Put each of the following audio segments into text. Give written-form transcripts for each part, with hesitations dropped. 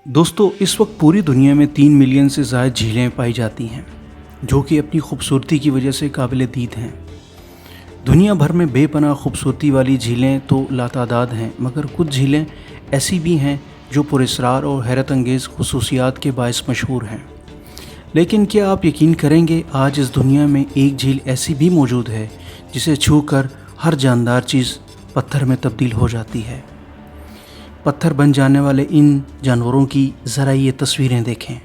दोस्तों, इस वक्त पूरी दुनिया में 3 मिलियन से ज़्यादा झीलें पाई जाती हैं, जो कि अपनी खूबसूरती की वजह से काबिल दीद हैं। दुनिया भर में बेपनाह खूबसूरती वाली झीलें तो लातादाद हैं, मगर कुछ झीलें ऐसी भी हैं जो पुरस्कार और हैरत अंगेज़ खसूसियात के बायस मशहूर हैं। लेकिन क्या आप यकीन करेंगे, आज इस दुनिया में एक झील ऐसी भी मौजूद है जिसे छू कर हर जानदार चीज़ पत्थर में तब्दील हो जाती है। पत्थर बन जाने वाले इन जानवरों की ज़रा ये तस्वीरें देखें।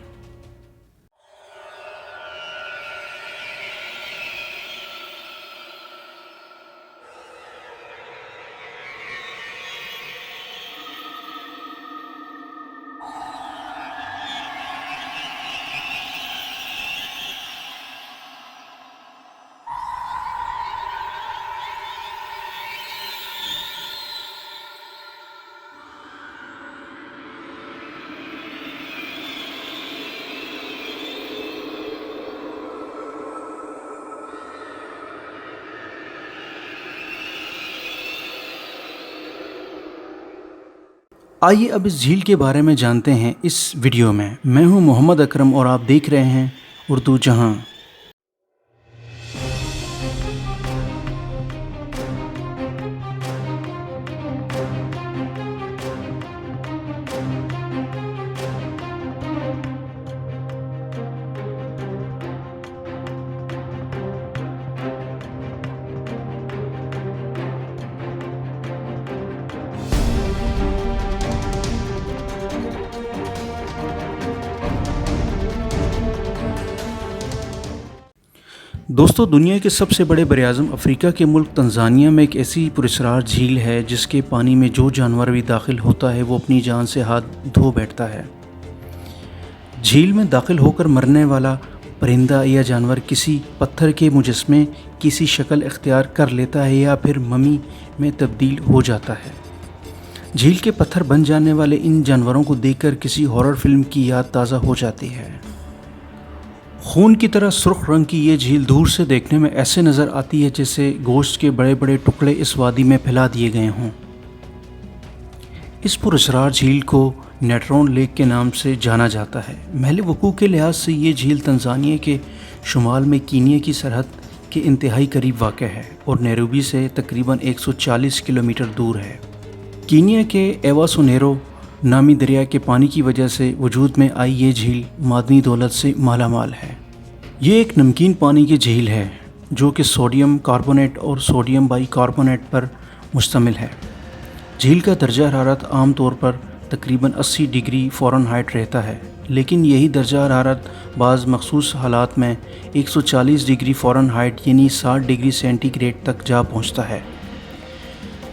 आइए अब इस झील के बारे में जानते हैं इस वीडियो में। मैं हूं मोहम्मद अकरम और आप देख रहे हैं उर्दू जहां। दोस्तों, दुनिया के सबसे बड़े बरआज़म अफ्रीका के मुल्क तंजानिया में एक ऐसी पुरस्कार झील है जिसके पानी में जो जानवर भी दाखिल होता है वो अपनी जान से हाथ धो बैठता है। झील में दाखिल होकर मरने वाला परिंदा या जानवर किसी पत्थर के मुजस्मे किसी शक्ल इख्तियार कर लेता है या फिर ममी में तब्दील हो जाता है। झील के पत्थर बन जाने वाले इन जानवरों को देखकर किसी हॉरर फिल्म की याद ताज़ा हो जाती है। खून की तरह सुर्ख रंग की ये झील दूर से देखने में ऐसे नज़र आती है जैसे गोश्त के बड़े बड़े टुकड़े इस वादी में फैला दिए गए हों। इस पुरस्कार झील को नेट्रॉन लेक के नाम से जाना जाता है। महल वकूअ के लिहाज से ये झील तंजानिया के शुमाल में कीनिया की सरहद के इंतहाई करीब वाक़ है और नैरोबी से तकरीबन 140 किलोमीटर दूर है। कीनिया के एवासोनेरो नामी दरिया के पानी की वजह से वजूद में आई ये झील मादनी दौलत से मालामाल है। ये एक नमकीन पानी की झील है जो कि सोडियम कार्बोनेट और सोडियम बाइकार्बोनेट पर मुश्तमिल है। झील का दर्जा हरारत आम तौर पर तकरीबन 80 डिग्री फ़ारेनहाइट रहता है, लेकिन यही दर्जा हरारत बाज़ मखसूस हालात में 140 डिग्री फ़ारेनहाइट यानी 60 डिग्री सेंटीग्रेड तक जा पहुँचता है।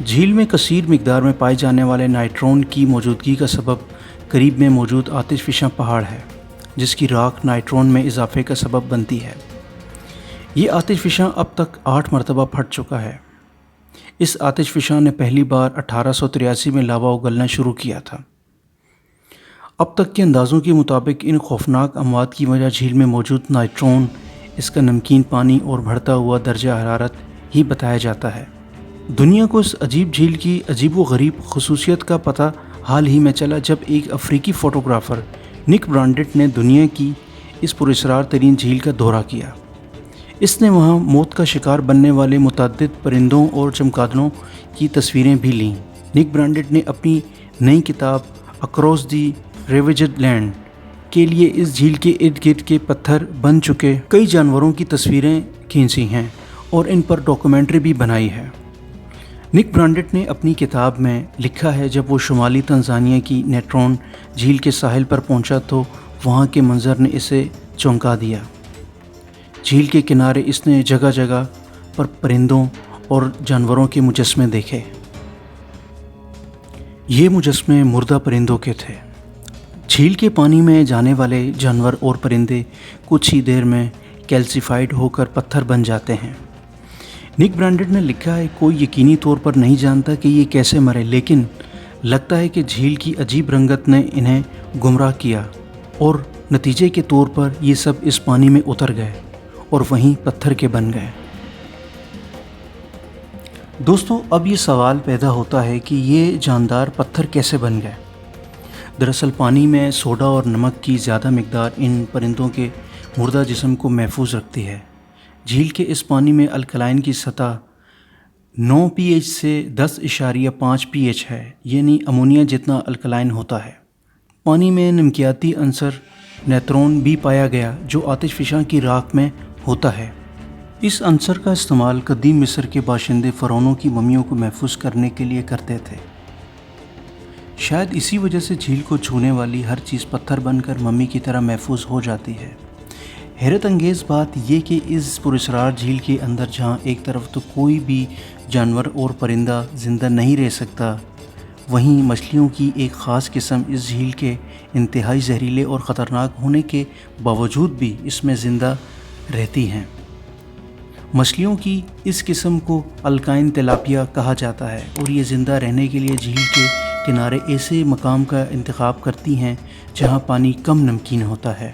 झील में कसीर मिकदार में पाए जाने वाले नाइट्रॉन की मौजूदगी का सबब करीब में मौजूद आतिशफ़िशा पहाड़ है, जिसकी राख नाइट्रॉन में इजाफे का सबब बनती है। ये आतिशफ़िशा अब तक 8 मरतबा फट चुका है। इस आतिशफ़िशा ने पहली बार 1883 में लावा उगलना शुरू किया था। अब तक के अंदाज़ों के मुताबिक इन खौफनाक अमवात की वजह झील में मौजूद नाइट्रॉन, इसका नमकीन पानी और बढ़ता हुआ दर्जा हरारत ही बताया जाता है। दुनिया को इस अजीब झील की अजीब व गरीब खसूसियत का पता हाल ही में चला जब एक अफ्रीकी फ़ोटोग्राफ़र निक ब्रांडेट ने दुनिया की इस पुरस्कार तरीन झील का दौरा किया। इसने वहां मौत का शिकार बनने वाले मुतअद्दिद परिंदों और चमगादड़ों की तस्वीरें भी लीं। निक ब्रांडेट ने अपनी नई किताब अक्रॉस दी रेवेज्ड लैंड के लिए इस झील के इर्द गिर्द के पत्थर बन चुके कई जानवरों की तस्वीरें खींची हैं और इन पर डॉक्यूमेंट्री भी बनाई है। निक ब्रांडेट ने अपनी किताब में लिखा है, जब वो शुमाली तंजानिया की नेट्रॉन झील के साहिल पर पहुंचा तो वहां के मंजर ने इसे चौंका दिया। झील के किनारे इसने जगह जगह पर परिंदों और जानवरों के मुजस्मे देखे। ये मुजस्मे मुर्दा परिंदों के थे। झील के पानी में जाने वाले जानवर और परिंदे कुछ ही देर में कैल्सीफाइड होकर पत्थर बन जाते हैं। निक ब्रांडेट ने लिखा है, कोई यकीनी तौर पर नहीं जानता कि ये कैसे मरे, लेकिन लगता है कि झील की अजीब रंगत ने इन्हें गुमराह किया और नतीजे के तौर पर ये सब इस पानी में उतर गए और वहीं पत्थर के बन गए। दोस्तों, अब ये सवाल पैदा होता है कि ये जानदार पत्थर कैसे बन गए। دراصل پانی میں سوڈا اور نمک کی زیادہ مقدار ان پرندوں کے مردہ جسم کو محفوظ رکھتی ہے۔ جھیل کے اس پانی میں الکلائن کی سطح 9 پی ایچ سے 10.5 پی ایچ ہے، یعنی امونیا جتنا الکلائن ہوتا ہے۔ پانی میں نمکیاتی عنصر نیترون بھی پایا گیا جو آتش فشاں کی راکھ میں ہوتا ہے۔ اس عنصر کا استعمال قدیم مصر کے باشندے فرعونوں کی ممیوں کو محفوظ کرنے کے لیے کرتے تھے۔ شاید اسی وجہ سے جھیل کو چھونے والی ہر چیز پتھر بن کر ممی کی طرح محفوظ ہو جاتی ہے۔ حیرت انگیز بات یہ کہ اس پراسرار جھیل کے اندر جہاں ایک طرف تو کوئی بھی جانور اور پرندہ زندہ نہیں رہ سکتا، وہیں مچھلیوں کی ایک خاص قسم اس جھیل کے انتہائی زہریلے اور خطرناک ہونے کے باوجود بھی اس میں زندہ رہتی ہیں۔ مچھلیوں کی اس قسم کو الکائن تلاپیا کہا جاتا ہے اور یہ زندہ رہنے کے لیے جھیل کے کنارے ایسے مقام کا انتخاب کرتی ہیں جہاں پانی کم نمکین ہوتا ہے۔